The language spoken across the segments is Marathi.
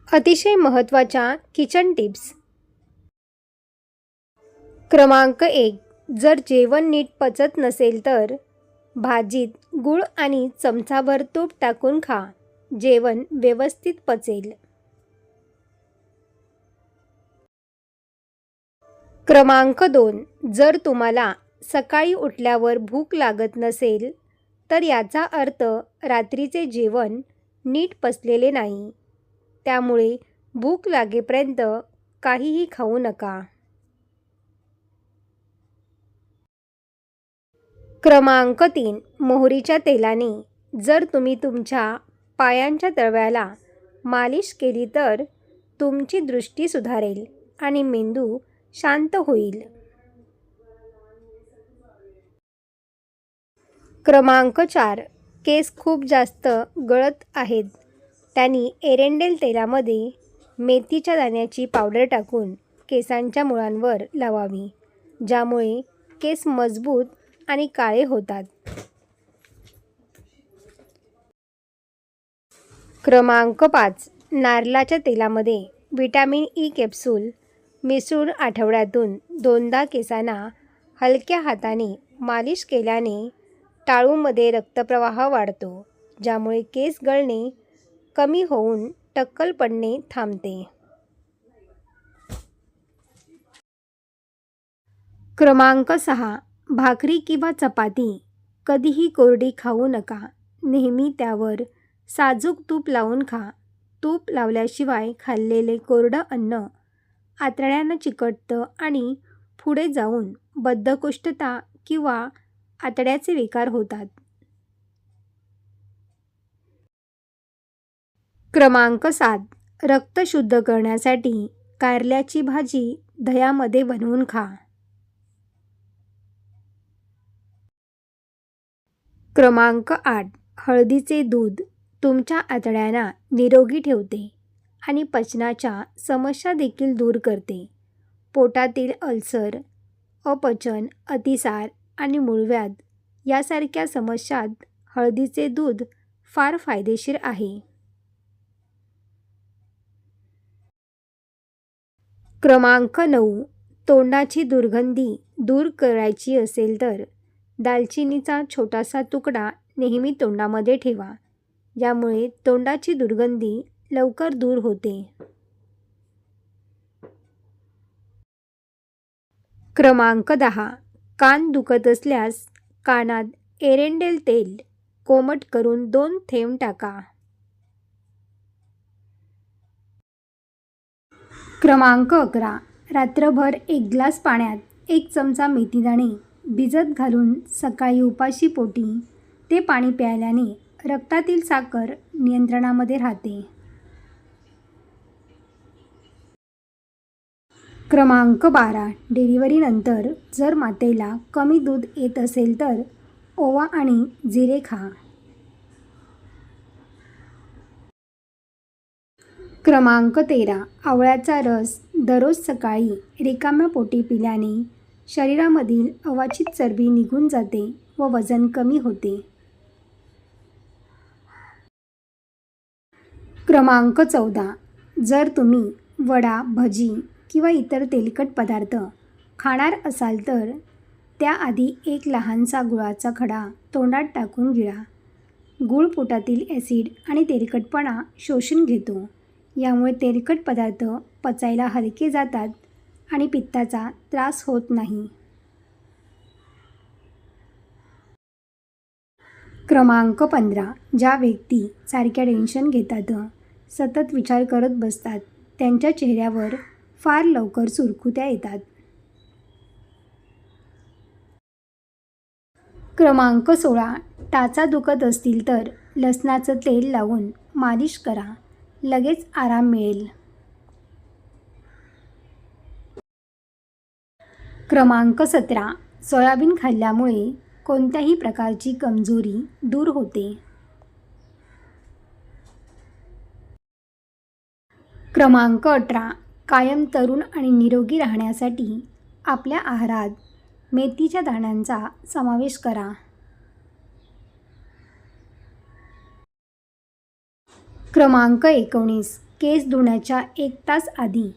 अतिशय महत्त्वाच्या किचन टिप्स. क्रमांक 1. जर जेवण नीट पचत नसेल तर भाजीत गूळ आणि चमचाभर तूप टाकून खा. जेवण व्यवस्थित पचेल. क्रमांक 2. जर तुम्हाला सकाळी उठल्यावर भूक लागत नसेल तर याचा अर्थ रात्रीचे जेवण नीट पचलेले नाही. त्यामुळे भूक लागेपर्यंत काहीही खाऊ नका. क्रमांक 3. मोहरीच्या तेलाने जर तुम्ही तुमच्या पायांच्या तळव्याला मालिश केली तर तुमची दृष्टी सुधारेल आणि मेंदू शांत होईल. क्रमांक 4. केस खूप जास्त गळत आहेत. त्यांनी एरेंडेल तेलामध्ये मेथीच्या दाण्याची पावडर टाकून केसांच्या मुळांवर लावावी, ज्यामुळे केस मजबूत आणि काळे होतात. क्रमांक 5. नारळाच्या तेलामध्ये व्हिटॅमिन ई कॅप्सूल मिसळून आठवड्यातून 2दा केसांना हलक्या हाताने मालिश केल्याने टाळूमध्ये रक्तप्रवाह वाढतो, ज्यामुळे केस गळणे कमी होऊन टक्कल पडणे थांबते. क्रमांक 6. भाकरी किंवा चपाती कधीही कोरडी खाऊ नका. नेहमी त्यावर साजूक तूप लावून खा. तूप लावल्याशिवाय खाल्लेले कोरडं अन्न आतड्यांना चिकटतं आणि पुढे जाऊन बद्धकोष्ठता किंवा आतड्याचे विकार होतात. क्रमांक 7. रक्त शुद्ध करण्यासाठी कारल्याची भाजी दह्यामध्ये बनवून खा. क्रमांक 8. हळदीचे दूध तुमच्या आतड्यांना निरोगी ठेवते आणि पचनाच्या समस्या देखील दूर करते. पोटातील अल्सर, अपचन, अतिसार आणि मूळव्याध यासारख्या समस्यांत हळदीचे दूध फार फायदेशीर आहे. क्रमांक 9. तोंडाची दुर्गंधी दूर करायची असेल तर दालचिनीचा छोटासा तुकडा नेहमी तोंडामध्ये ठेवा. यामुळे तोंडाची दुर्गंधी लवकर दूर होते. क्रमांक 10. कान दुखत असल्यास कानात एरेंडेल तेल कोमट करून 2 थेंब टाका. क्रमांक 11. रात्रभर 1 ग्लास पाण्यात 1 चमचा मेथीदाणे भिजत घालून सकाळी उपाशी पोटी ते पाणी प्यायल्याने रक्तातील साखर नियंत्रणामध्ये राहते. क्रमांक 12. डिलिव्हरीनंतर जर मातेला कमी दूध येत असेल तर ओवा आणि जिरे खा. क्रमांक 13. आवळ्याचा रस दररोज सकाळी रिकाम्या पोटी पिल्याने शरीरामधील अवांछित चरबी निघून जाते व वजन कमी होते. क्रमांक 14. जर तुम्ही वडा, भजी किंवा इतर तेलकट पदार्थ खाणार असाल तर त्याआधी 1 लहानसा गुळाचा खडा तोंडात टाकून गिळा. गूळ पोटातील ॲसिड आणि तेलकटपणा शोषून घेतो. यामुळे तेलकट पदार्थ पचायला हलके जातात आणि पित्ताचा त्रास होत नाही. क्रमांक 15. ज्या व्यक्ती सारख्या टेन्शन घेतात, सतत विचार करत बसतात, त्यांच्या चेहऱ्यावर फार लवकर सुरकुत्या येतात. क्रमांक 16. टाचा दुखत असतील तर लसणाचं तेल लावून मालिश करा. लगेच आराम मिळेल. क्रमांक 17. सोयाबीन खाल्ल्यामुळे कोणत्याही प्रकारची कमजोरी दूर होते. क्रमांक 18. कायम तरुण आणि निरोगी राहण्यासाठी आपल्या आहारात मेथीच्या दाण्यांचा समावेश करा. क्रमांक 19. केस धुण्याच्या 1 तास आधी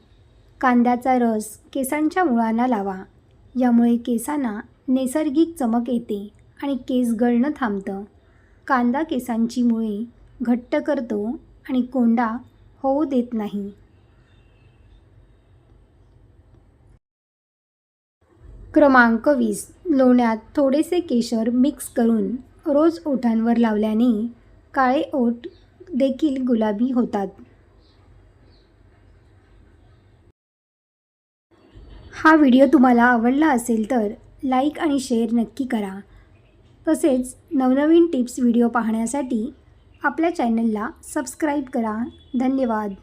कांद्याचा रस केसांच्या मुळांना लावा. यामुळे केसांना नैसर्गिक चमक येते आणि केस गळणं थांबतं. कांदा केसांची मुळे घट्ट करतो आणि कोंडा होऊ देत नाही. क्रमांक 20. लोण्यात थोडेसे केशर मिक्स करून रोज ओठांवर लावल्याने काळे ओठ देखील गुलाबी होतात. हा व्हिडिओ तुम्हाला आवडला असेल तर लाईक आणि शेअर नक्की करा. तसेच नवनवीन टिप्स व्हिडिओ पाहण्यासाठी आपल्या चॅनलला सबस्क्राईब करा. धन्यवाद.